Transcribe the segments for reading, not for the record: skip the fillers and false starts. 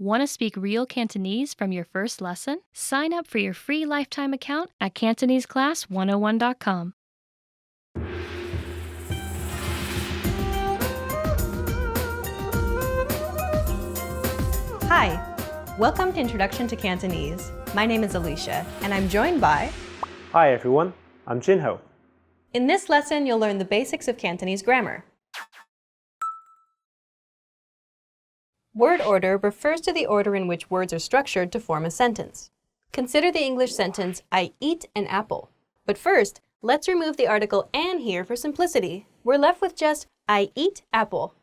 Want to speak real Cantonese from your first lesson? Sign up for your free lifetime account at CantoneseClass101.com. Hi, welcome to Introduction to Cantonese. My name is Alicia, and I'm joined by... Hi everyone, I'm Jinho. In this lesson, you'll learn the basics of Cantonese grammar. Word order refers to the order in which words are structured to form a sentence. Consider the English sentence, I eat an apple. But first, let's remove the article "an" here for simplicity. We're left with just, I eat apple.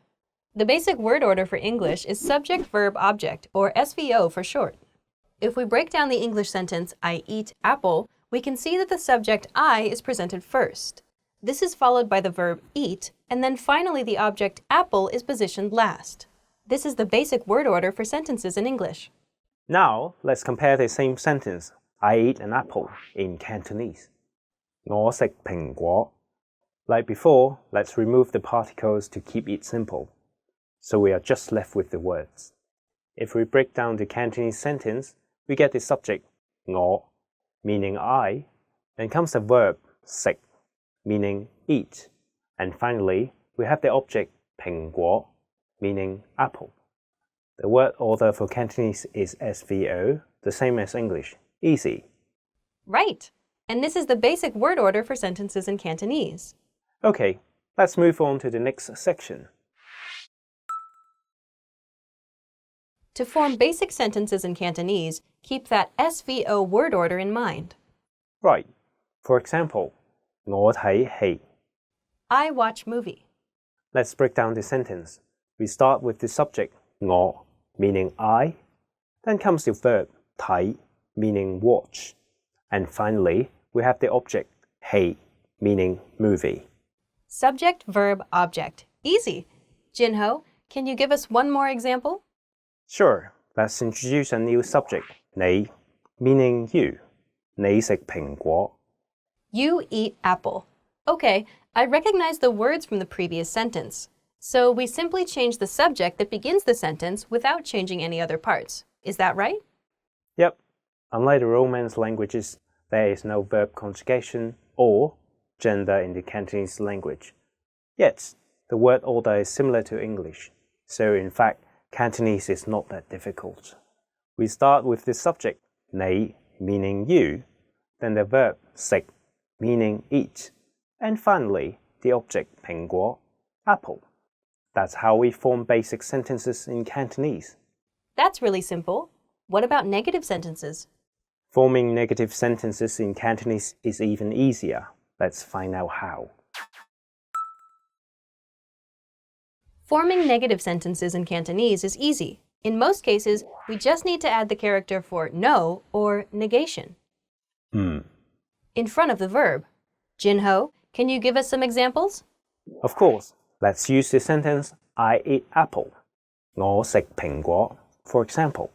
The basic word order for English is subject, verb, object, or SVO for short. If we break down the English sentence, I eat apple, we can see that the subject I is presented first. This is followed by the verb eat, and then finally the object apple is positioned last. This is the basic word order for sentences in English. Now, let's compare the same sentence, I eat an apple, in Cantonese. 我食蘋果. Like before, let's remove the particles to keep it simple. So we are just left with the words. If we break down the Cantonese sentence, we get the subject, 我, meaning I, then comes the verb, 食, meaning eat, and finally, we have the object, 蘋果, meaning apple. The word order for Cantonese is SVO, the same as English. Easy. Right. And this is the basic word order for sentences in Cantonese. Okay, let's move on to the next section. To form basic sentences in Cantonese, keep that SVO word order in mind. Right. For example, 我睇戲. I watch movie. Let's break down the sentence. We start with the subject, 我, meaning I. Then comes the verb, 睇, meaning watch. And finally, we have the object, 戲, meaning movie. Subject, verb, object. Easy. Jinho, can you give us one more example? Sure. Let's introduce a new subject, 你, meaning you. 你食蘋果. You eat apple. Okay, I recognize the words from the previous sentence. So we simply change the subject that begins the sentence without changing any other parts. Is that right? Yep. Unlike the Romance languages, there is no verb conjugation or gender in the Cantonese language. Yet, the word order is similar to English. So in fact, Cantonese is not that difficult. We start with the subject, 你, meaning you, then the verb, 食, meaning eat, and finally, the object, 蘋果, apple. That's how we form basic sentences in Cantonese. That's really simple. What about negative sentences? Forming negative sentences in Cantonese is even easier. Let's find out how. Forming negative sentences in Cantonese is easy. In most cases, we just need to add the character for no or negation in front of the verb. Jinho, can you give us some examples? Of course. Let's use the sentence, I eat apple. 我食蘋果. For example,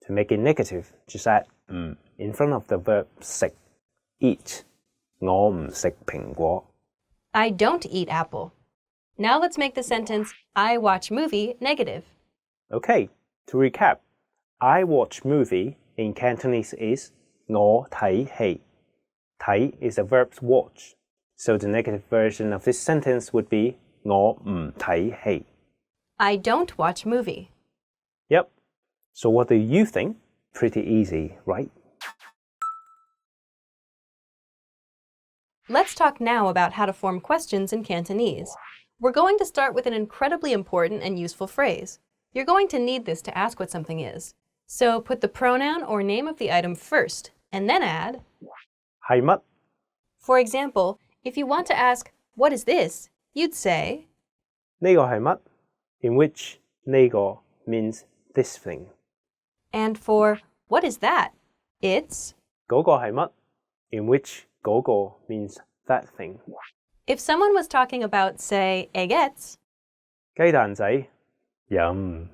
to make it negative, just add in front of the verb 食, eat. 我唔食蘋果. I don't eat apple. Now let's make the sentence, I watch movie, negative. Okay, to recap, I watch movie in Cantonese is 我睇戲. 睇 is a verb watch. So the negative version of this sentence would be 我唔睇戲. I don't watch movie. Yep. So what do you think? Pretty easy, right? Let's talk now about how to form questions in Cantonese. We're going to start with an incredibly important and useful phrase. You're going to need this to ask what something is. So put the pronoun or name of the item first, and then add 係乜? For example, if you want to ask, what is this? You'd say 呢個係乜? In which 呢個 means this thing. And for what is that? It's 嗰個係乜? In which 嗰個 means that thing. If someone was talking about, say, eggets, 雞蛋仔, yum.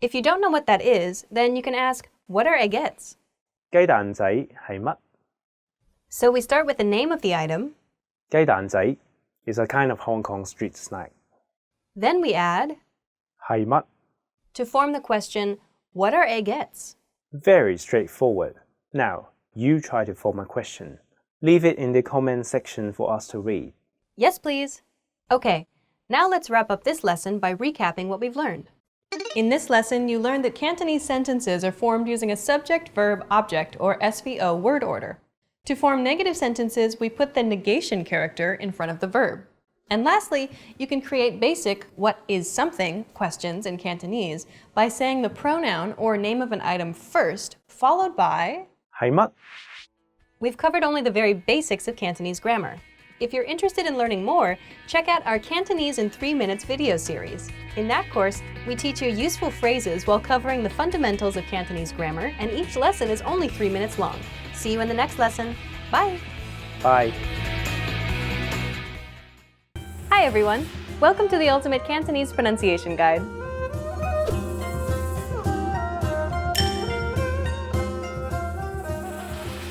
If you don't know what that is, then you can ask, what are eggets? 雞蛋仔係乜? So we start with the name of the item. 雞蛋仔 is a kind of Hong Kong street snack. Then we add 係乜? to form the question, What are egettes? Very straightforward. Now, you try to form a question. Leave it in the comment section for us to read. Yes, please. Okay, now let's wrap up this lesson by recapping what we've learned. In this lesson, you learned that Cantonese sentences are formed using a subject-verb-object or SVO word order. To form negative sentences, we put the negation character in front of the verb. And lastly, you can create basic what is something questions in Cantonese by saying the pronoun or name of an item first, followed by 係乜? We've covered only the very basics of Cantonese grammar. If you're interested in learning more, check out our Cantonese in 3 minutes video series. In that course, we teach you useful phrases while covering the fundamentals of Cantonese grammar, and each lesson is only 3 minutes long. See you in the next lesson. Bye! Bye. Hi everyone! Welcome to the Ultimate Cantonese Pronunciation Guide.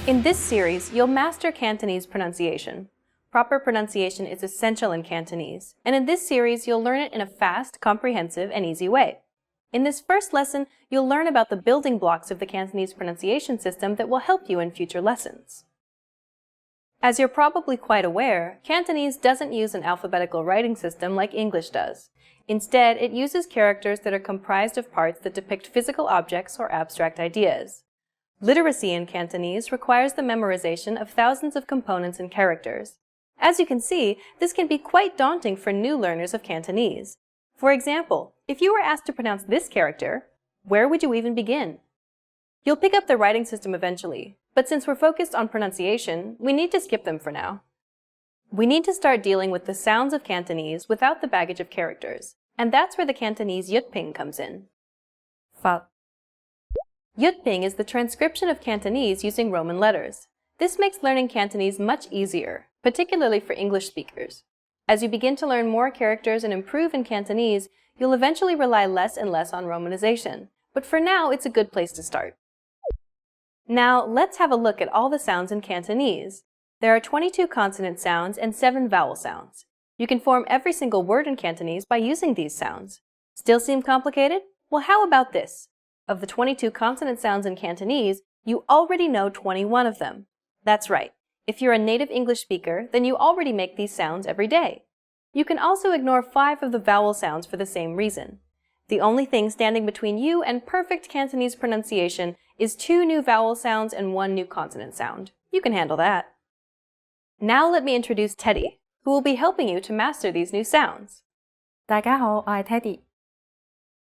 In this series, you'll master Cantonese pronunciation. Proper pronunciation is essential in Cantonese, and in this series, you'll learn it in a fast, comprehensive, and easy way. In this first lesson, you'll learn about the building blocks of the Cantonese pronunciation system that will help you in future lessons. As you're probably quite aware, Cantonese doesn't use an alphabetical writing system like English does. Instead, it uses characters that are comprised of parts that depict physical objects or abstract ideas. Literacy in Cantonese requires the memorization of thousands of components and characters. As you can see, this can be quite daunting for new learners of Cantonese. For example, if you were asked to pronounce this character, where would you even begin? You'll pick up the writing system eventually, but since we're focused on pronunciation, we need to skip them for now. We need to start dealing with the sounds of Cantonese without the baggage of characters, and that's where the Cantonese yutping comes in. Fa. Yutping is the transcription of Cantonese using Roman letters. This makes learning Cantonese much easier, particularly for English speakers. As you begin to learn more characters and improve in Cantonese, you'll eventually rely less and less on romanization. But for now, it's a good place to start. Now, let's have a look at all the sounds in Cantonese. There are 22 consonant sounds and 7 vowel sounds. You can form every single word in Cantonese by using these sounds. Still seem complicated? Well, how about this? Of the 22 consonant sounds in Cantonese, you already know 21 of them. That's right. If you're a native English speaker, then you already make these sounds every day. You can also ignore 5 of the vowel sounds for the same reason. The only thing standing between you and perfect Cantonese pronunciation is 2 new vowel sounds and 1 new consonant sound. You can handle that. Now let me introduce Teddy, who will be helping you to master these new sounds. 大家好，我係 Teddy。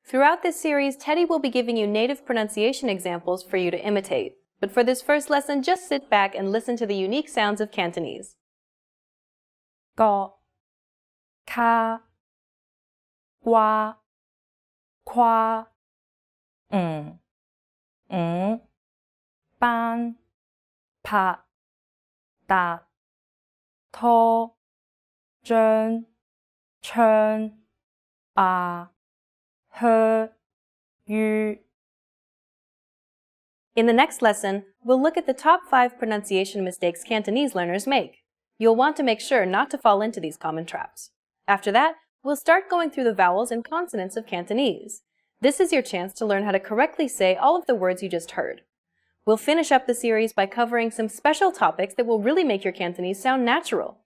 Throughout this series, Teddy will be giving you native pronunciation examples for you to imitate. But for this first lesson, just sit back and listen to the unique sounds of Cantonese. 個、卡、瓜、夸、班、拍、達、拖、張、唱、靴、於。 In the next lesson, we'll look at the top 5 pronunciation mistakes Cantonese learners make. You'll want to make sure not to fall into these common traps. After that, we'll start going through the vowels and consonants of Cantonese. This is your chance to learn how to correctly say all of the words you just heard. We'll finish up the series by covering some special topics that will really make your Cantonese sound natural.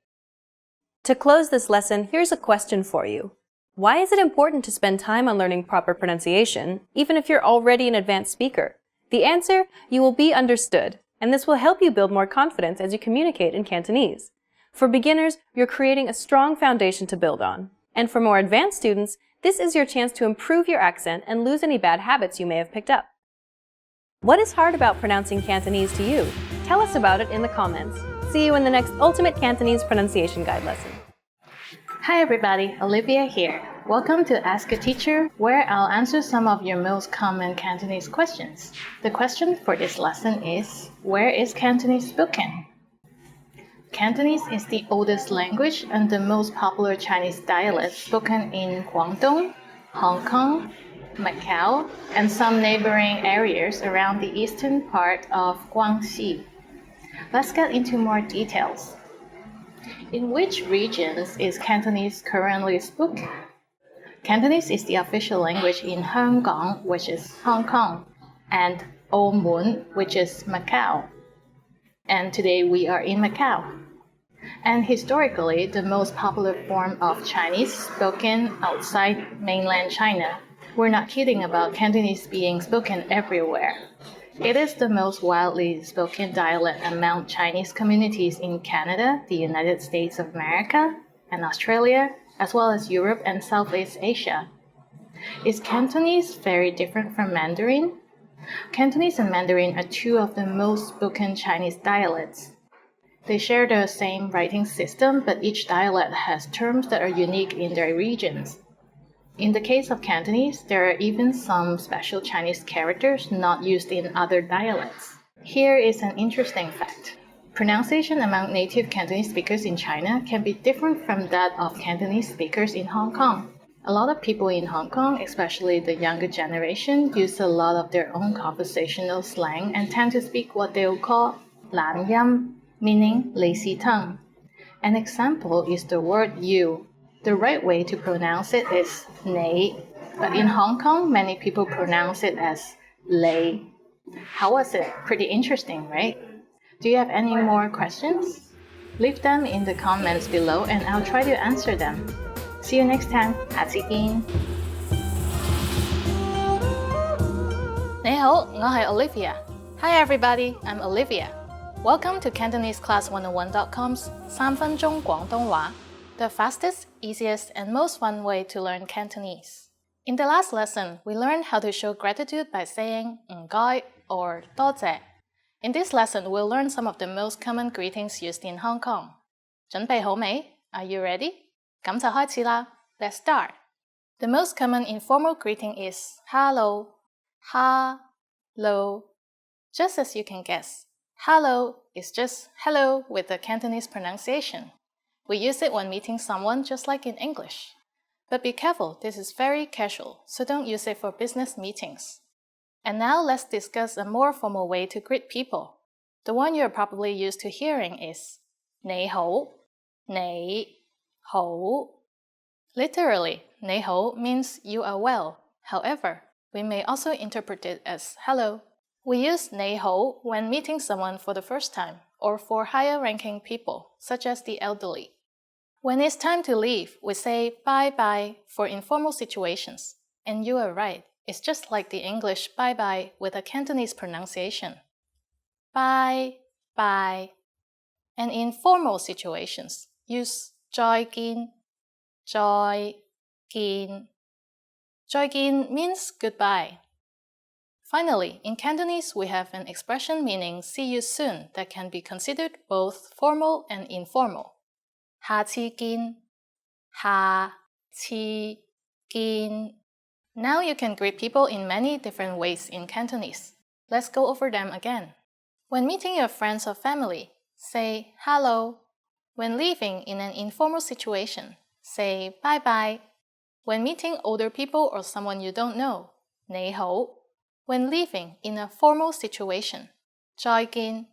To close this lesson, here's a question for you. Why is it important to spend time on learning proper pronunciation, even if you're already an advanced speaker? The answer, you will be understood, and this will help you build more confidence as you communicate in Cantonese. For beginners, you're creating a strong foundation to build on. And for more advanced students, this is your chance to improve your accent and lose any bad habits you may have picked up. What is hard about pronouncing Cantonese to you? Tell us about it in the comments. See you in the next Ultimate Cantonese Pronunciation Guide lesson. Hi everybody, Olivia here. Welcome to Ask a Teacher, where I'll answer some of your most common Cantonese questions. The question for this lesson is, where is Cantonese spoken? Cantonese is the oldest language and the most popular Chinese dialect spoken in Guangdong, Hong Kong, Macau, and some neighboring areas around the eastern part of Guangxi. Let's get into more details. In which regions is Cantonese currently spoken? Cantonese is the official language in Hong Kong, which is Hong Kong. and Omun, which is Macau. And today we are in Macau. And historically, the most popular form of Chinese spoken outside mainland China. We're not kidding about Cantonese being spoken everywhere. It is the most widely spoken dialect among Chinese communities in Canada, the United States of America, and Australia, as well as Europe and Southeast Asia. Is Cantonese very different from Mandarin? Cantonese and Mandarin are two of the most spoken Chinese dialects. They share the same writing system, but each dialect has terms that are unique in their regions. In the case of Cantonese, there are even some special Chinese characters not used in other dialects. Here is an interesting fact. Pronunciation among native Cantonese speakers in China can be different from that of Cantonese speakers in Hong Kong. A lot of people in Hong Kong, especially the younger generation, use a lot of their own conversational slang and tend to speak what they'll call lan yam, meaning lazy tongue. An example is the word you. The right way to pronounce it is nei, but in Hong Kong, many people pronounce it as lei. How was it? Pretty interesting, right? Do you have any more questions? Leave them in the comments below and I'll try to answer them. See you next time. 下次見。你好，我係 Olivia. Hi everybody, I'm Olivia. Welcome to CantoneseClass101.com's 3分鐘廣東話, the fastest, easiest, and most fun way to learn Cantonese. In the last lesson, we learned how to show gratitude by saying 唔該 or 多謝. In this lesson, we'll learn some of the most common greetings used in Hong Kong. 準備好未? Are you ready? 咁就開始啦. Let's start. The most common informal greeting is hello. Hello. Just as you can guess, hello is just hello with the Cantonese pronunciation. We use it when meeting someone just like in English. But be careful, this is very casual, so don't use it for business meetings. And now let's discuss a more formal way to greet people. The one you're probably used to hearing is 你好. 你好. Literally, 你好 means you are well. However, we may also interpret it as hello. We use 你好 when meeting someone for the first time or for higher-ranking people, such as the elderly. When it's time to leave, we say bye-bye for informal situations. And you are right, it's just like the English bye-bye with a Cantonese pronunciation. Bye-bye. And in formal situations, use 再見. 再見. 再見 means goodbye. Finally, in Cantonese, we have an expression meaning see you soon that can be considered both formal and informal. 下次見. 下次見. Now you can greet people in many different ways in Cantonese. Let's go over them again. When meeting your friends or family, say hello. When leaving in an informal situation, say bye-bye. When meeting older people or someone you don't know, 你好. When leaving in a formal situation, 再見.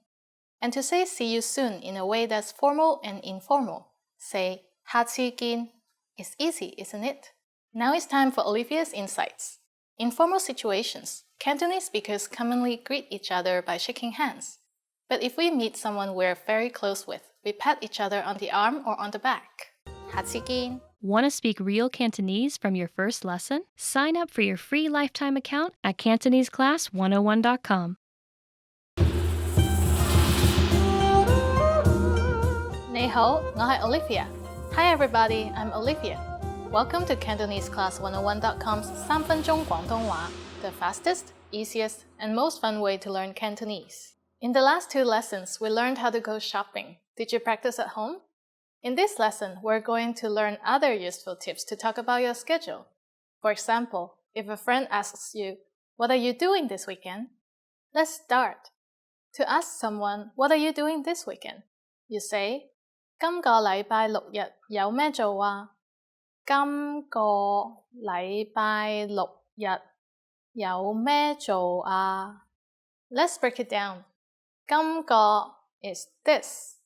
And to say see you soon in a way that's formal and informal, say 下次見. It's easy, isn't it? Now it's time for Olivia's insights. In formal situations, Cantonese speakers commonly greet each other by shaking hands. But if we meet someone we're very close with, we pat each other on the arm or on the back. 下次見. Want to speak real Cantonese from your first lesson? Sign up for your free lifetime account at CantoneseClass101.com. 你好，我係 Olivia. Hi everybody, I'm Olivia. Welcome to CantoneseClass101.com's 3分鐘廣東話, the fastest, easiest, and most fun way to learn Cantonese. In the last 2 lessons, we learned how to go shopping. Did you practice at home? In this lesson, we're going to learn other useful tips to talk about your schedule. For example, if a friend asks you, what are you doing this weekend? Let's start. To ask someone, what are you doing this weekend? You say, 今個禮拜六日有咩做啊? 今個禮拜六日有咩做啊? Let's break it down. 今個 is this.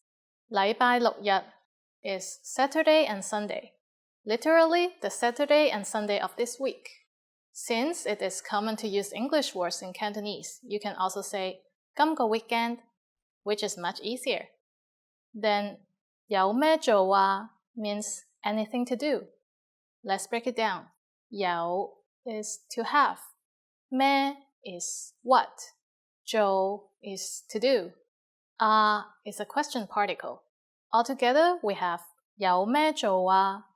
禮拜六日 is Saturday and Sunday. Literally, the Saturday and Sunday of this week. Since it is common to use English words in Cantonese, you can also say 今個 weekend, which is much easier. Then 有咩做啊 means anything to do. Let's break it down. 有 is to have. 咩 is what. 做 is to do. Is a question particle. Altogether, we have 有咩做啊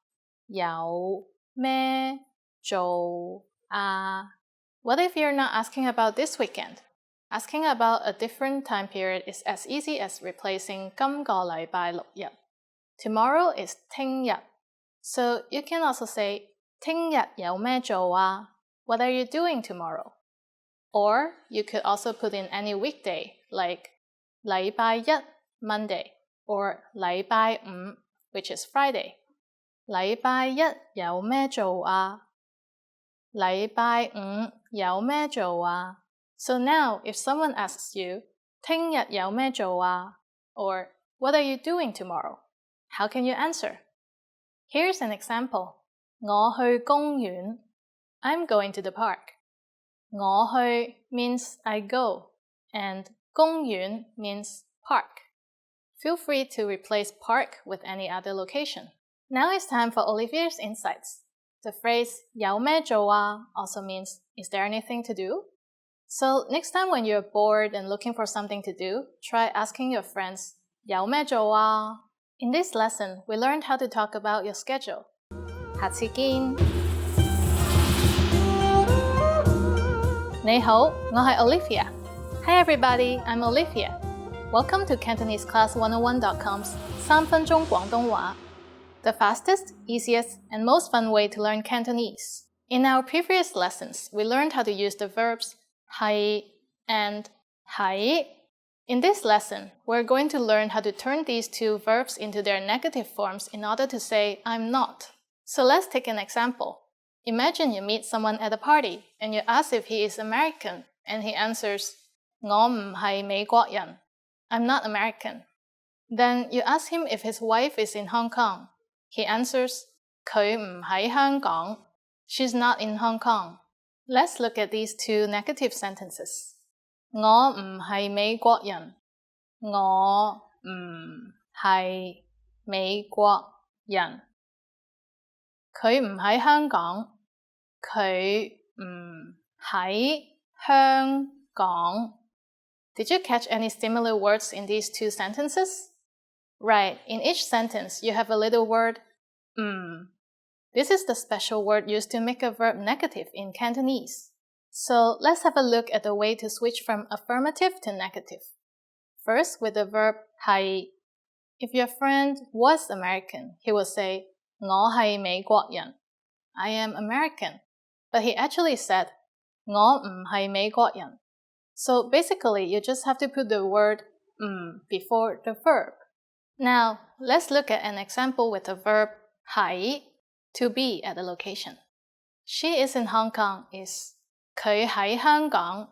有咩做啊 What if you're not asking about this weekend? Asking about a different time period is as easy as replacing 今個禮拜六日. Tomorrow is 聽日. So you can also say 聽日有咩做啊 What are you doing tomorrow? Or you could also put in any weekday like 禮拜一 Monday or 禮拜五 which is Friday. 禮拜一有咩做啊禮拜五有咩做啊 So now, if someone asks you, 聽日有咩做啊 or what are you doing tomorrow? How can you answer? Here's an example. 我去公園 I'm going to the park. 我去 means I go, and 公園 means park. Feel free to replace park with any other location. Now it's time for Olivier's insights. The phrase 有咩做啊 also means is there anything to do? So next time when you're bored and looking for something to do, try asking your friends 有咩做啊 In this lesson, we learned how to talk about your schedule. 下次見你好，我係 Olivia. Hi everybody, I'm Olivia. Welcome to Cantonese Class 101.com's 3分鐘廣東話 The fastest, easiest, and most fun way to learn Cantonese. In our previous lessons, we learned how to use the verbs 係 and 喺. In this lesson, we're going to learn how to turn these two verbs into their negative forms in order to say I'm not. So let's take an example. Imagine you meet someone at a party and you ask if he is American and he answers 我唔係美國人. I'm not American. Then you ask him if his wife is in Hong Kong. He answers, 佢唔喺香港. She's not in Hong Kong. Let's look at these two negative sentences. 我唔係美國人. 我唔係美國人. 佢唔喺香港. 佢唔喺香港. Did you catch any similar words in these two sentences? Right, in each sentence, you have a little word, This is the special word used to make a verb negative in Cantonese. So let's have a look at the way to switch from affirmative to negative. First, with the verb 係. If your friend was American, he would say, 我係美國人. I am American. But he actually said, 我唔係美國人. So basically, you just have to put the word before the verb. Now, let's look at an example with the verb 喺 to be at a location. She is in Hong Kong is 佢喺香港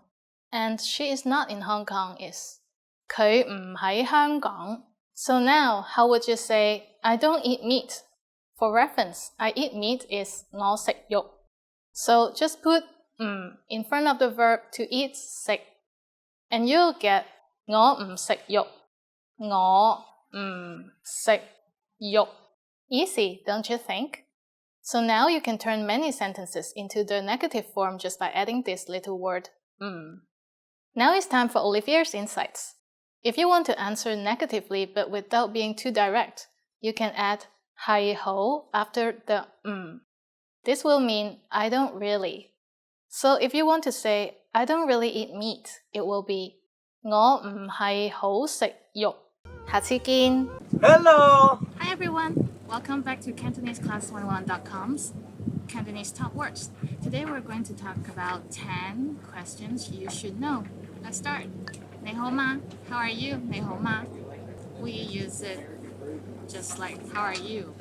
and she is not in Hong Kong is 佢唔喺香港. So now, how would you say I don't eat meat? For reference, I eat meat is 我食肉. So just put in front of the verb to eat 食 and you'll get 我唔食肉. 我唔食肉. Easy, don't you think? So now you can turn many sentences into the negative form just by adding this little word Now it's time for Olivier's insights. If you want to answer negatively but without being too direct, you can add 係好 after the This will mean I don't really. So if you want to say I don't really eat meat, it will be 我唔係好食肉. 下次見. Hello! Hi everyone! Welcome back to Cantonese Class 101.com's Cantonese Top Words. Today we're going to talk about 10 questions you should know. Let's start. 你好嗎? How are you? 你好嗎? We use it just like how are you,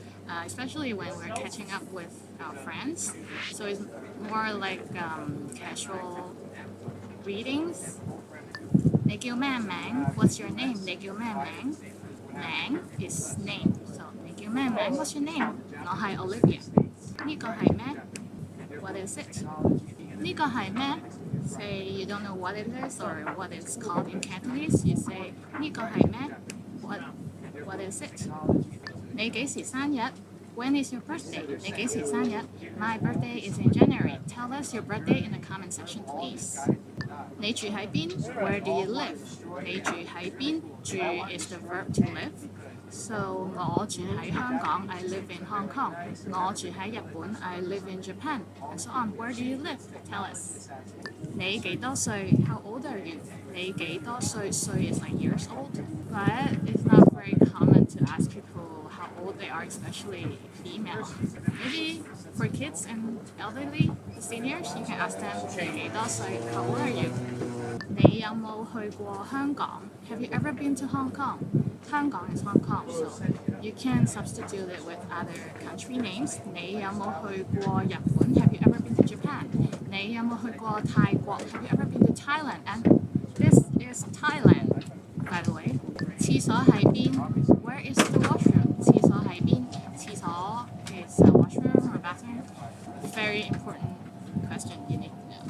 especially when we're catching up with our friends. So it's more like casual greetings. 你叫咩名? What's your name? 你叫咩名? 名 is name. So 你叫咩名? What's your name? 我係 Olivia. 呢個係咩? What is it? 呢個係咩? Say you don't know what it is or what it's called in Cantonese. You say 呢個係咩? What is it? 你幾時生日? When is your birthday? 你幾時生日? My birthday is in January. Tell us your birthday in the comment section, please. 你住喺邊? Where do you live? 你住喺邊? 住 is the verb to live. So 我住喺香港, I live in Hong Kong. 我住喺日本, I live in Japan. And so on. Where do you live? Tell us. 你幾多歲? How old are you? 你幾多歲? 歲 is like years old. But it's not very common to ask people how old they are, especially female. Maybe for kids and elderly seniors, you can ask them, 你幾多歲? How old are you? 你有冇去過香港? Have you ever been to Hong Kong? 香港 is Hong Kong, so you can substitute it with other country names. 你有冇去過日本? Have you ever been to Japan? 你有冇去過泰國? Have you ever been to Thailand? And this is Thailand, by the way. 廁所喺邊? Where is the washroom? 廁所喺邊? 廁所 is a washroom or bathroom. Very important question you need to know.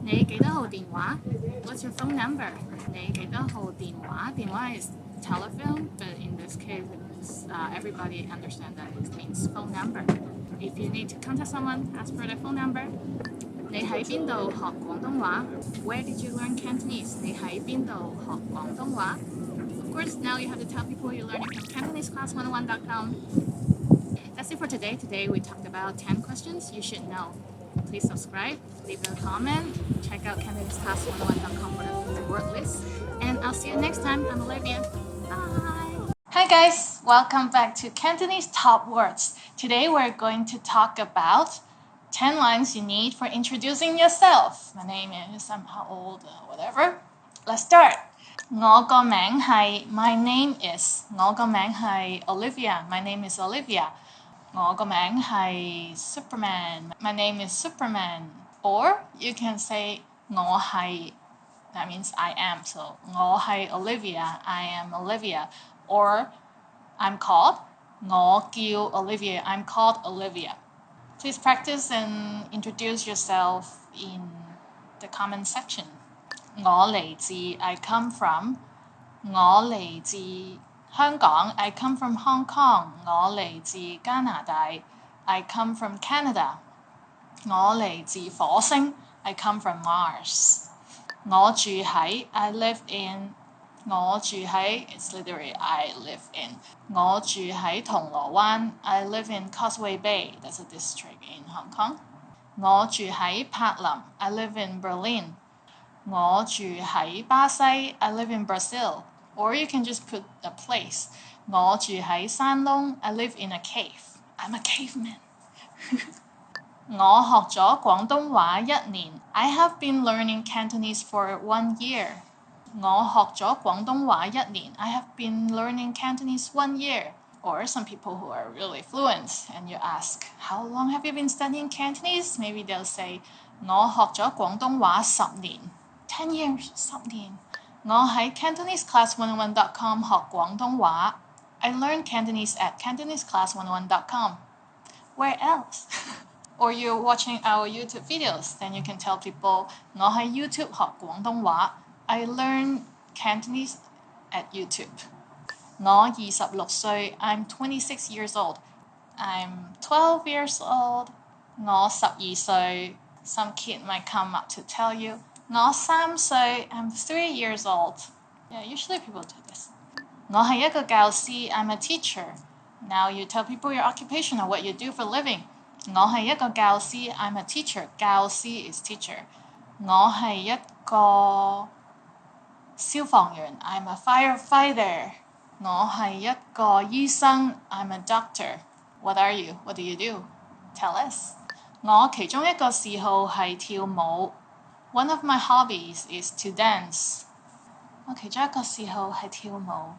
你幾多號電話? What's your phone number? 你幾多號電話? 電話 is telephone, but in this case, everybody understands that it means phone number. If you need to contact someone, ask for their phone number. 你喺邊度學廣東話? Where did you learn Cantonese? 你喺邊度學廣東話? Of course, now you have to tell people you're learning from CantoneseClass101.com. That's it for today. Today we talked about 10 questions you should know. Please subscribe, leave a comment, check out CantoneseClass101.com for the word list, and I'll see you next time. I'm Olivia. Bye! Hi guys! Welcome back to Cantonese Top Words. Today we're going to talk about 10 lines you need for introducing yourself. My name is, I'm how old, whatever. Let's start. 我個名係 My name is. 我個名係 Olivia. My name is Olivia. 我個名係 Superman. My name is Superman. Or you can say 我係, that means I am. So 我係 Olivia. I am Olivia. Or I'm called 我叫 Olivia. I'm called Olivia. Please practice and introduce yourself in the comment section. 我嚟自 I come from. 我嚟自香港 I come from Hong Kong. 我嚟自加拿大 I come from Canada. 我嚟自火星 I come from Mars. 我住喺 I live in. 我住喺 it's literally I live in. 我住喺銅鑼灣 I live in Causeway Bay. That's a district in Hong Kong. 我住喺柏林 I live in Berlin. 我住喺巴西 I live in Brazil. Or you can just put a place. 我住喺山窿 I live in a cave. I'm a caveman. 我學咗廣東話1年 I have been learning Cantonese for 1 year. 我學咗廣東話1年 I have been learning Cantonese 1 year. Or some people who are really fluent and you ask, how long have you been studying Cantonese? Maybe they'll say, 我學咗廣東話10年. 10 years, 10年. 我喺 CantoneseClass101.com 學廣東話. I learned Cantonese at CantoneseClass101.com. Where else? Or you're watching our YouTube videos, then you can tell people, 我喺 YouTube 學廣東話. I learned Cantonese at YouTube. 我26歲, I'm 26 years old. I'm 12 years old. 我12歲, some kid might come up to tell you. 我3歲, I'm 3 years old. Yeah, usually people do this. 我係一個教師, I'm a teacher. Now you tell people your occupation or what you do for living. 我係一個教師, I'm a teacher. 教師 is teacher. 我係一個消防員, I'm a firefighter. 我係一個醫生, I'm a doctor. What are you? What do you do? Tell us. 我其中一個嗜好係跳舞. One of my hobbies is to dance. 我其中一個嗜好係跳舞.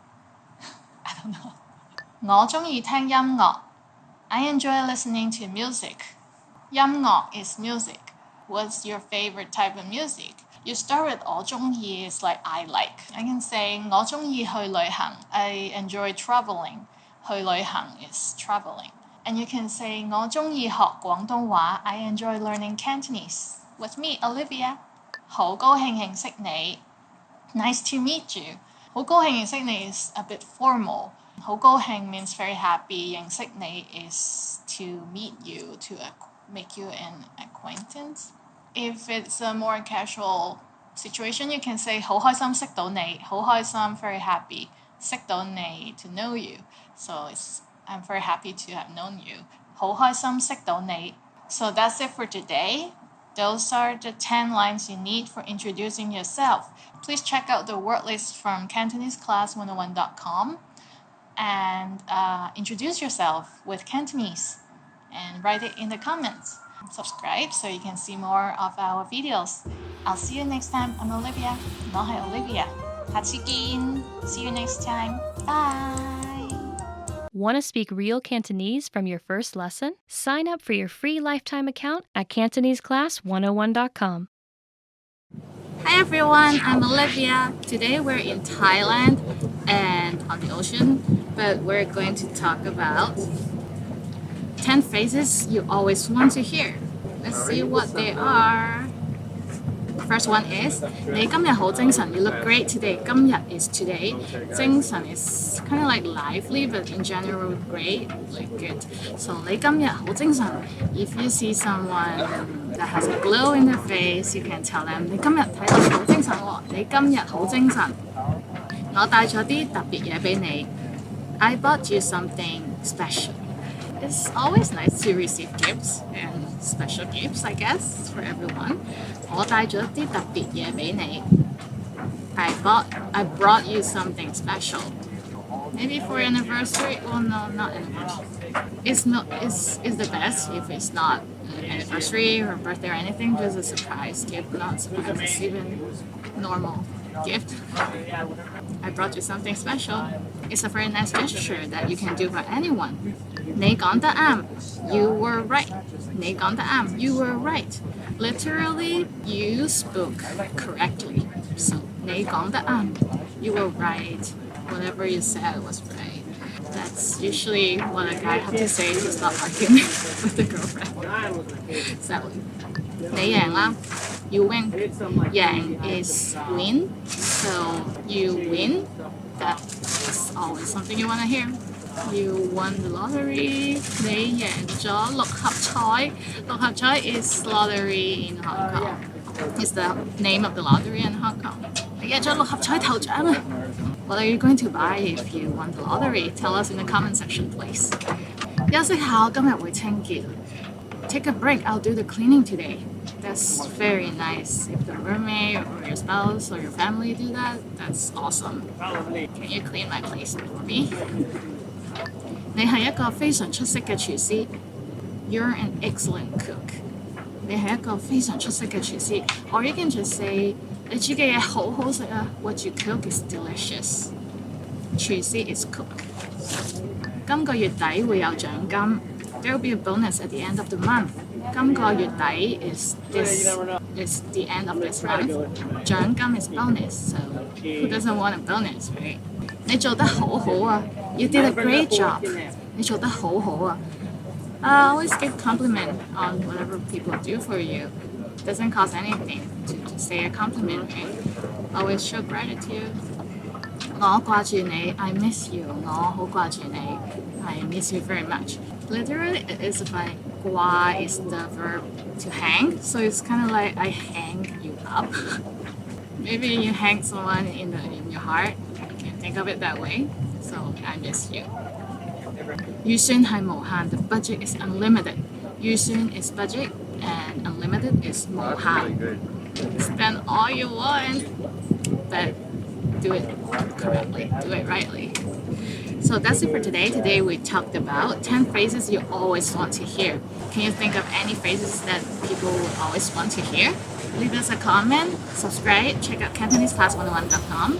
I don't know. 我鍾意聽音樂. I enjoy listening to music. 音樂 is music. What's your favorite type of music? You start with 我鍾意 is like I like. I can say 我鍾意去旅行. I enjoy traveling. 去旅行 is traveling. And you can say 我鍾意學廣東話. I enjoy learning Cantonese. with me, Olivia. 好高興認識你 Nice to meet you. 好高興認識你 is a bit formal. 好高興 means very happy. 認識你 is to meet you, to make you an acquaintance. If it's a more casual situation, you can say 好開心識到你，好開心 very happy 識到你 to know you. So I'm very happy to have known you. 好開心識到你. So that's it for today. Those are the 10 lines you need for introducing yourself. Please check out the word list from CantoneseClass101.com and introduce yourself with Cantonese and write it in the comments. Subscribe so you can see more of our videos. I'll see you next time. I'm Olivia. 我係 Olivia. 下次見. See you next time. Bye. Want to speak real Cantonese from your first lesson? Sign up for your free lifetime account at CantoneseClass101.com. Hi everyone, I'm Olivia. Today we're in Thailand and on the ocean, but we're going to talk about 10 phrases you always want to hear. Let's see what they are. First one is 你今日好精神 You look great today. 今日 is today. 精神 is kind of like lively, but in general great, like good. So 你今日好精神 If you see someone that has a glow in their face, you can tell them 你今日睇到好精神喎，你今日好精神。我帶咗啲特別嘢俾你。I bought you something special. It's always nice to receive gifts and special gifts, I guess, for everyone. 我帶咗啲特別嘢俾你。I brought you something special. Maybe for your anniversary. Well, no, not anniversary. It's the best if it's not an anniversary or birthday or anything. Just a surprise gift, not surprise. It's even normal gift. I brought you something special. It's a very nice gesture that you can do for anyone. 你講得啱 You were right. 你講得啱 You were right. Literally, you spoke correctly. So, 你講得啱 You were right. Whatever you said was right. That's usually what a guy has to say to stop arguing with a girlfriend. So, 你贏啦 You win. 贏 is win. So, you win. That's always something you want to hear. You won the lottery. 你贏咗六合彩。六合彩 is lottery in Hong Kong. It's the name of the lottery in Hong Kong. 你贏咗六合彩頭獎啊！ What are you going to buy if you won the lottery? Tell us in the comment section, please. 休息下，我今日會清潔。Take a break. I'll do the cleaning today. That's very nice. If the roommate or your spouse or your family do that, that's awesome. Can you clean my place for me? 你係一個非常出色嘅廚師。You're an excellent cook. 你係一個非常出色嘅廚師。Or you can just say 你煮嘅嘢好好食啊。What you cook is delicious. 廚師 is cook. 今個月底會有獎金。There will be a bonus at the end of the month. 今個月底 is the end of this month. 獎金 is bonus, so who doesn't want a bonus, right? 你做得好好啊 You did a great job. 你做得好好啊 Always give compliment on whatever people do for you. Doesn't cost anything to say a compliment, right? Always show gratitude. 我掛住你 I miss you. 我好掛住你 I miss you very much. Literally, it is like 掛 is the verb to hang, so it's kind of like I hang you up. Maybe you hang someone in your heart. You can think of it that way. So I miss you. 預算係無限 The budget is unlimited. 預算 is budget and unlimited is 無限. Spend all you want, but do it correctly, do it rightly. So that's it for today. Today we talked about 10 phrases you always want to hear. Can you think of any phrases that people always want to hear? Leave us a comment, subscribe, check out CantoneseClass101.com,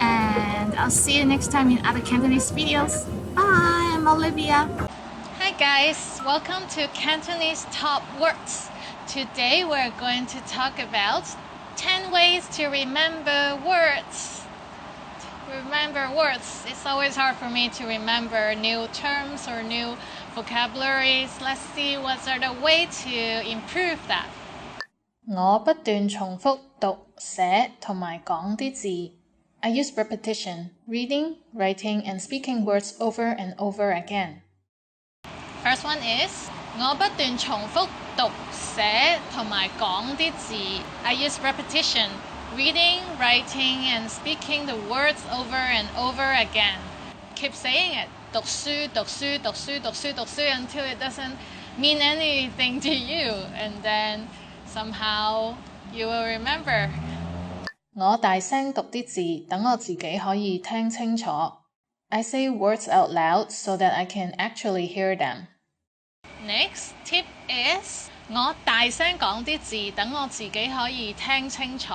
and I'll see you next time in other Cantonese videos. Bye, I'm Olivia. Hi guys, welcome to Cantonese Top Words. Today we're going to talk about 10 ways to remember words. Remember words. It's always hard for me to remember new terms or new vocabularies. Let's see what are the way to improve that. 我不斷重複讀、寫同埋講啲字。I use repetition, reading, writing, and speaking words over and over again. First one is 我不斷重複讀、寫同埋講啲字。I use repetition, reading, writing, and speaking the words over and over again. Keep saying it. 讀書、讀書、讀書、讀書、讀書 until it doesn't mean anything to you, and then somehow you will remember. 我大聲讀啲字，等我自己可以聽清楚。I say words out loud so that I can actually hear them. Next tip is 我大聲講啲字，等我自己可以聽清楚。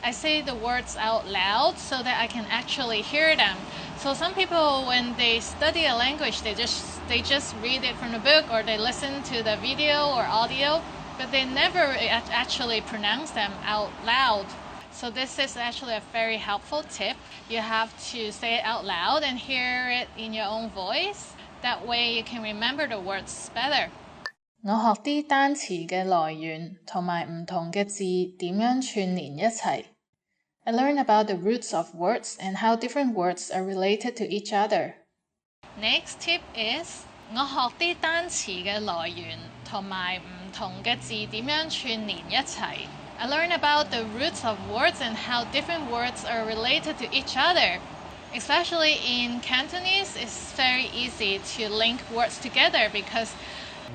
I say the words out loud so that I can actually hear them. So some people, when they study a language, they just read it from the book or they listen to the video or audio, but they never actually pronounce them out loud. So this is actually a very helpful tip. You have to say it out loud and hear it in your own voice. That way you can remember the words better. 我學啲單詞嘅來源同埋唔同嘅字點樣串連一齊。I learn about the roots of words and how different words are related to each other. Next tip is 我學啲單詞嘅來源同埋唔同嘅字點樣串連一齊。I learn about the roots of words and how different words are related to each other. Especially in Cantonese, it's very easy to link words together because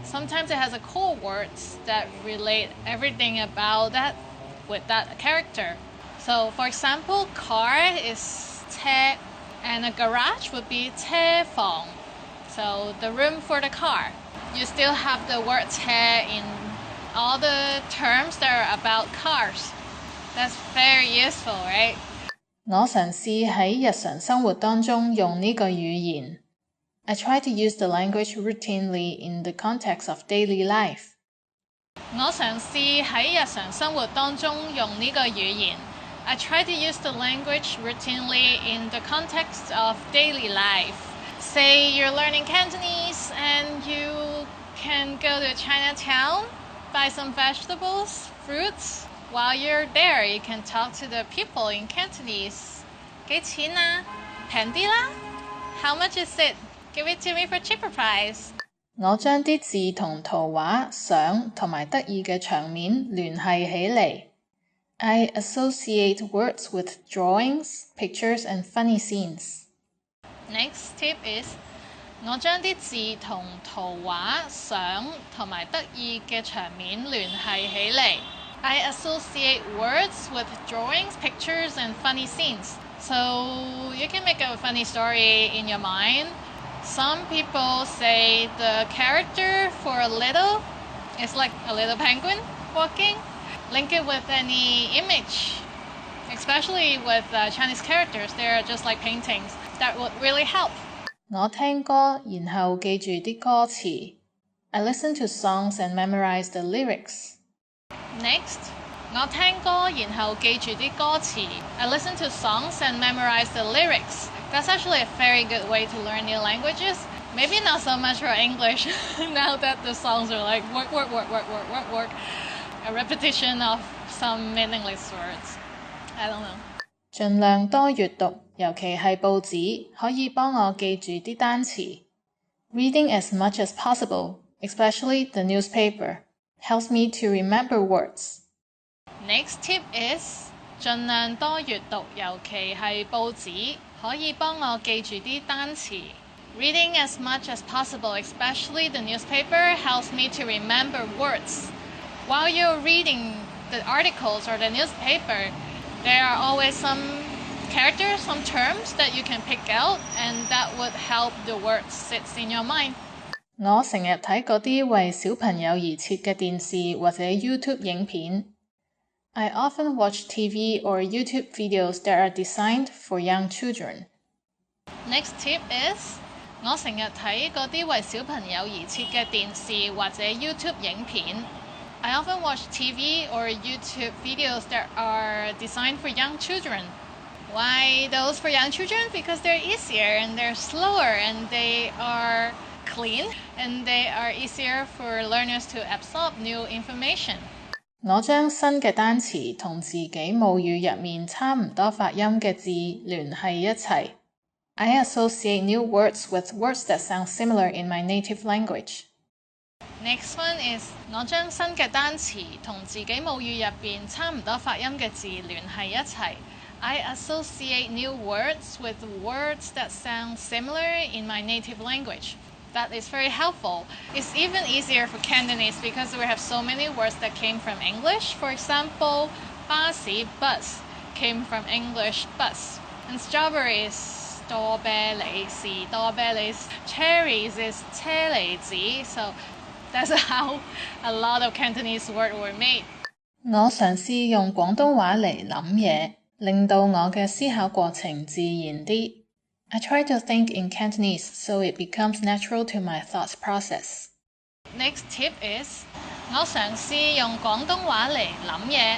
sometimes it has a core words that relate everything about that with that character. So for example, car is 車 and a garage would be 車房. So the room for the car. You still have the word 車 in all the terms that are about cars. That's very useful, right? 我嘗試喺日常生活當中用呢個語言。I try to use the language routinely in the context of daily life. 我嘗試喺日常生活當中用呢個語言。I try to use the language routinely in the context of daily life. Say you're learning Cantonese and you can go to Chinatown, buy some vegetables, fruits. While you're there, you can talk to the people in Cantonese. 幾錢啊？平啲啦？ How much is it? Give it to me for cheaper price. 我將啲字同圖畫、相同埋得意嘅場面聯繫起嚟。I associate words with drawings, pictures, and funny scenes. Next tip is 我將啲字同圖畫、相同埋得意嘅場面聯繫起嚟。I associate words with drawings, pictures, and funny scenes. So you can make a funny story in your mind. Some people say the character for a little is like a little penguin walking. Link it with any image, especially with Chinese characters. They're just like paintings. That would really help. 我聽歌，然後記住啲歌詞。I listen to songs and memorize the lyrics. Next, 我聽歌，然後記住啲歌詞。I listen to songs and memorize the lyrics. That's actually a very good way to learn new languages. Maybe not so much for English, now that the songs are like work, work, work, work, work, work, work. A repetition of some meaningless words. I don't know. 盡量多閱讀，尤其係報紙，可以幫我記住啲單詞。Reading as much as possible, especially the newspaper, helps me to remember words. Next tip is 盡量多閱讀，尤其係報紙，可以幫我記住啲單詞。Reading as much as possible, especially the newspaper, helps me to remember words. While you're reading the articles or the newspaper, there are always some characters, some terms that you can pick out, and that would help the words sit in your mind. 我成日睇嗰啲為小朋友而設嘅電視或者 YouTube 影片。I often watch TV or YouTube videos that are designed for young children. Next tip is 我成日睇嗰啲為小朋友而設嘅電視或者 YouTube 影片。I often watch TV or YouTube videos that are designed for young children. Why those for young children? Because they're easier and they're slower and they are clean and they are easier for learners to absorb new information. 我將新嘅單詞同自己母語入面差唔多發音嘅字聯繫一齊。I associate new words with words that sound similar in my native language. Next one is 我將新嘅單詞同自己母語入邊差唔多發音嘅字聯繫一齊。I associate new words with words that sound similar in my native language. That is very helpful. It's even easier for Cantonese because we have so many words that came from English. For example, 巴士 bus came from English bus. And strawberries 多啤梨士多啤梨 cherries is 車厘子. So that's how a lot of Cantonese words were made. 我嘗試用廣東話嚟諗嘢，令到我嘅思考過程自然啲。I try to think in Cantonese so it becomes natural to my thought process. Next tip is 我嘗試用廣東話嚟諗嘢，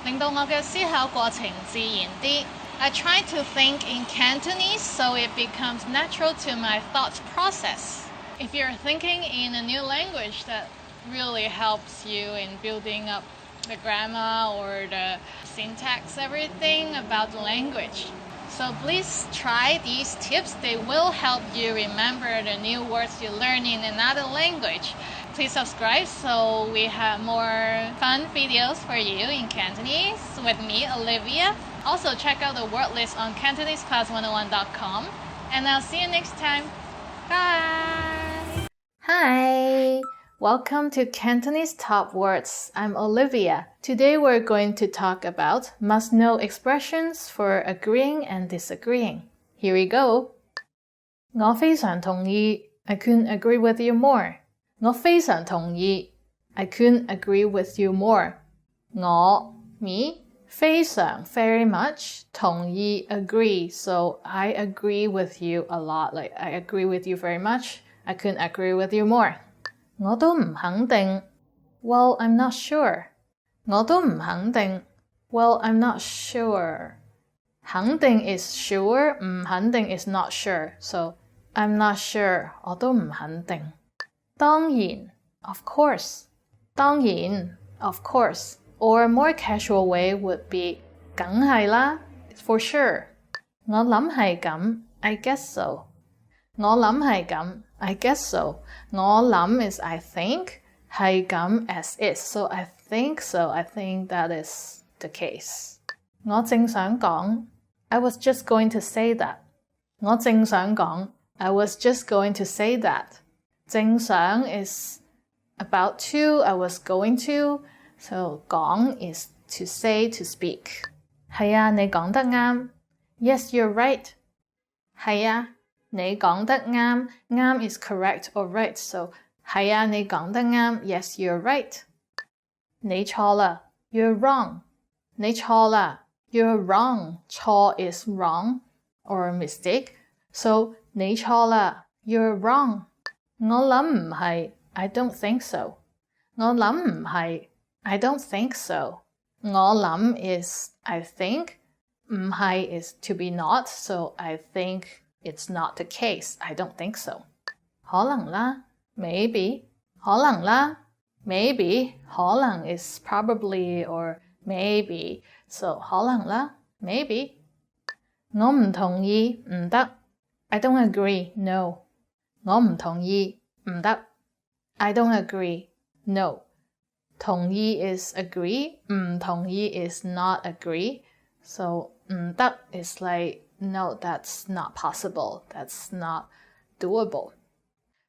令到我嘅思考過程自然啲。I try to think in Cantonese so it becomes natural to my thought process. If you're thinking in a new language, that really helps you in building up the grammar or the syntax, everything about the language. So please try these tips. They will help you remember the new words you learn in another language. Please subscribe so we have more fun videos for you in Cantonese with me, Olivia. Also check out the word list on CantoneseClass101.com. And I'll see you next time. Bye! Hi! Welcome to Cantonese Top Words. I'm Olivia. Today we're going to talk about must-know expressions for agreeing and disagreeing. Here we go. 我非常同意. I couldn't agree with you more. 我非常同意. I couldn't agree with you more. 我 me 非常 very much 同意 agree. So I agree with you a lot. Like I agree with you very much. I couldn't agree with you more. 我都唔肯定. Well, I'm not sure. 我都唔肯定. Well, I'm not sure. 肯定 is sure, 唔肯定 is not sure. So, I'm not sure. 我都唔肯定. 當然 of course. 當然 of course. Or a more casual way would be 梗係啦 for sure. 我諗係咁 I guess so. 我諗係咁 I guess so. 我諗 is I think. 係咁 as is. So I think so. I think that is the case. 我正想講 I was just going to say that. 我正想講 I was just going to say that. 正想 is about to. I was going to. So 講 is to say, to speak. 係啊，你講得啱 Yes, you're right. 係啊，你講得啱 啱 is correct or right. So 係啊，你講得啱 Yes, you're right. 你錯啦 You're wrong. 你錯啦 You're wrong. 錯 is wrong or mistake. So 你錯啦 You're wrong. 我諗唔係 I don't think so. 我諗唔係I don't think so. 我諗 is I think. 唔係 is to be not. So I think it's not the case. I don't think so. 可能啦 Maybe. 可能啦 Maybe. 可能 is probably or maybe. So 可能啦 Maybe. 我唔同意唔得 I don't agree. No. 我唔同意唔得 I don't agree. No. 同意 is agree. 唔同意 is not agree. So 唔得 is like, no, that's not possible. That's not doable.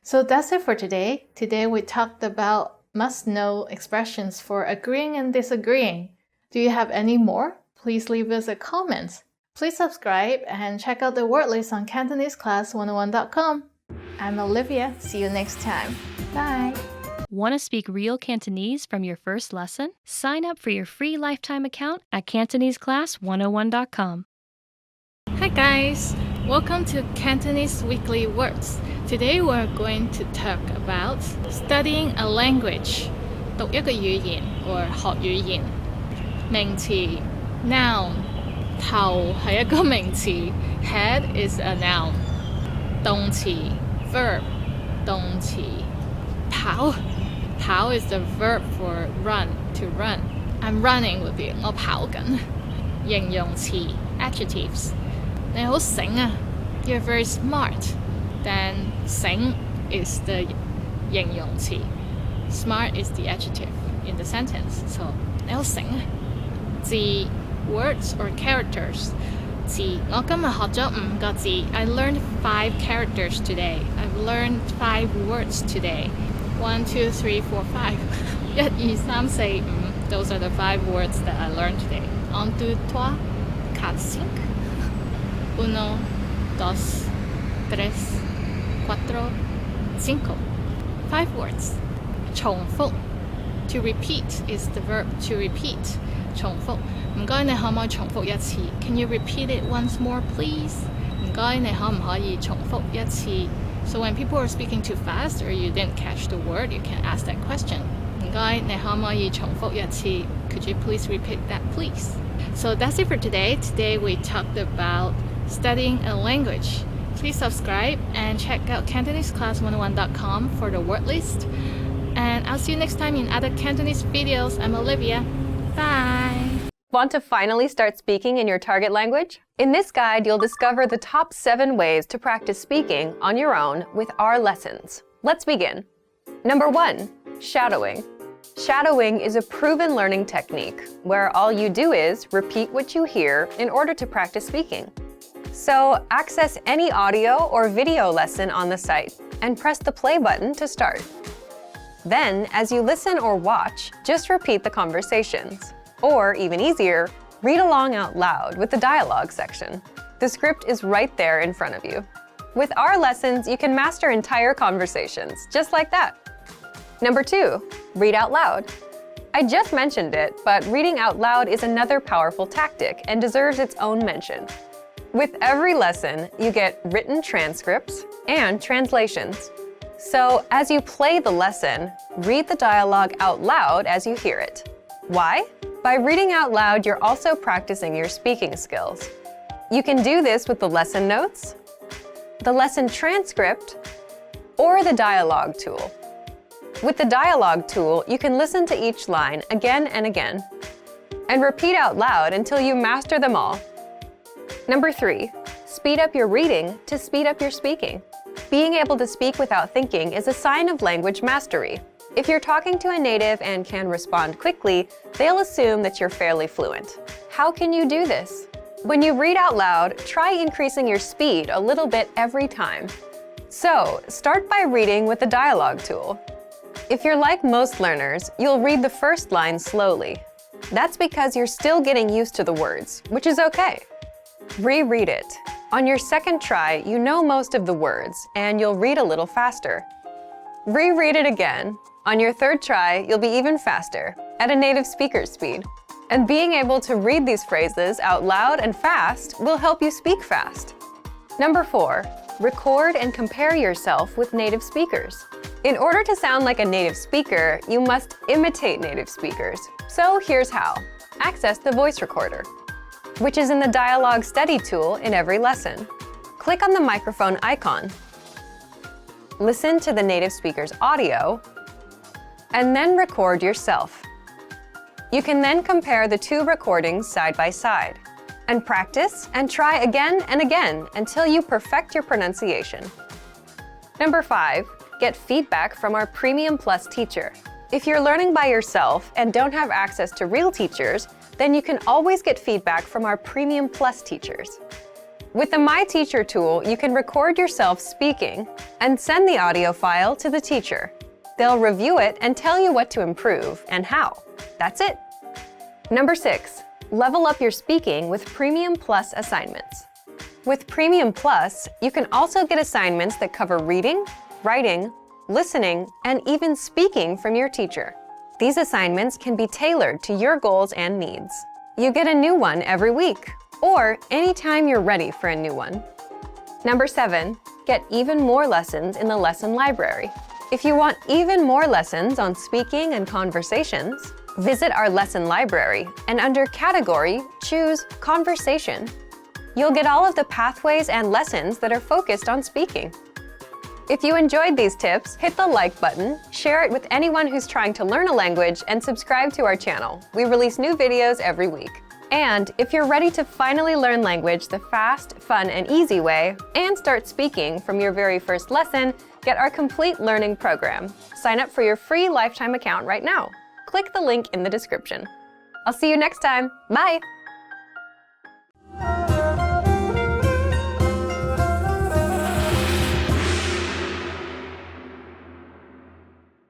So that's it for today. Today we talked about must-know expressions for agreeing and disagreeing. Do you have any more? Please leave us a comment. Please subscribe and check out the word list on CantoneseClass101.com. I'm Olivia. See you next time. Bye. Want to speak real Cantonese from your first lesson? Sign up for your free lifetime account at CantoneseClass101.com. Hi guys! Welcome to Cantonese Weekly Words. Today we're going to talk about studying a language. 讀一個語言 or 學語言。名詞 noun 頭係一個名詞 head is a noun。動詞 verb 動詞跑 is the verb for run, to run. I'm running會變我跑緊。形容詞 adjectives 你好醒啊 You're very smart. Then 醒 is the 形容詞 Smart is the adjective in the sentence. So 你好醒啊字 words or characters 字我今日學咗5個字 I learned 5 characters today. I've learned 5 words today. 1, 2, 3, 4, 5 1, 2, 3, 4, 5 Those are the 5 words that I learned today. 1, 2, 3, 4, 5 1, 2, 3, 4, 5 5 words. 重複 To repeat is the verb to repeat. 重複唔該你可唔可以重複一次 Can you repeat it once more please? 唔該你可唔可以重複一次 So when people are speaking too fast or you didn't catch the word, you can ask that question. 唔該你可唔可以重複一次 Could you please repeat that please? So that's it for today. Today we talked about studying a language. Please subscribe and check out CantoneseClass101.com for the word list. And I'll see you next time in other Cantonese videos. I'm Olivia. Bye! Want to finally start speaking in your target language? In this guide, you'll discover the top 7 ways to practice speaking on your own with our lessons. Let's begin. Number 1, shadowing. Shadowing is a proven learning technique where all you do is repeat what you hear in order to practice speaking. So access any audio or video lesson on the site and press the play button to start. Then, as you listen or watch, just repeat the conversations. Or, even easier, read along out loud with the dialogue section. The script is right there in front of you. With our lessons, you can master entire conversations, just like that. Number 2, read out loud. I just mentioned it, but reading out loud is another powerful tactic and deserves its own mention. With every lesson, you get written transcripts and translations. So, as you play the lesson, read the dialogue out loud as you hear it. Why? By reading out loud, you're also practicing your speaking skills. You can do this with the lesson notes, the lesson transcript, or the dialogue tool. With the dialogue tool, you can listen to each line again and again, and repeat out loud until you master them all. Number 3, speed up your reading to speed up your speaking. Being able to speak without thinking is a sign of language mastery. If you're talking to a native and can respond quickly, they'll assume that you're fairly fluent. How can you do this? When you read out loud, try increasing your speed a little bit every time. So, start by reading with the dialogue tool. If you're like most learners, you'll read the first line slowly. That's because you're still getting used to the words, which is okay. Reread it. On your second try, you know most of the words, and you'll read a little faster. Reread it again. On your third try, you'll be even faster, at a native speaker's speed. And being able to read these phrases out loud and fast will help you speak fast. Number 4, record and compare yourself with native speakers. In order to sound like a native speaker, you must imitate native speakers. So here's how. Access the voice recorder, which is in the Dialogue Study tool in every lesson. Click on the microphone icon. Listen to the native speaker's audio, and then record yourself. You can then compare the 2 recordings side by side, and practice and try again and again until you perfect your pronunciation. Number 5, get feedback from our Premium Plus teacher. If you're learning by yourself and don't have access to real teachers, then you can always get feedback from our Premium Plus teachers. With the My Teacher tool, you can record yourself speaking and send the audio file to the teacher. They'll review it and tell you what to improve and how. That's it. Number 6, level up your speaking with Premium Plus assignments. With Premium Plus, you can also get assignments that cover reading, writing, listening, and even speaking from your teacher. These assignments can be tailored to your goals and needs. You get a new one every week, or anytime you're ready for a new one. Number 7, get even more lessons in the lesson library. If you want even more lessons on speaking and conversations, visit our lesson library and under Category, choose Conversation. You'll get all of the pathways and lessons that are focused on speaking. If you enjoyed these tips, hit the like button, share it with anyone who's trying to learn a language, and subscribe to our channel. We release new videos every week. And if you're ready to finally learn language the fast, fun, and easy way, and start speaking from your very first lesson, get our complete learning program. Sign up for your free lifetime account right now. Click the link in the description. I'll see you next time. Bye!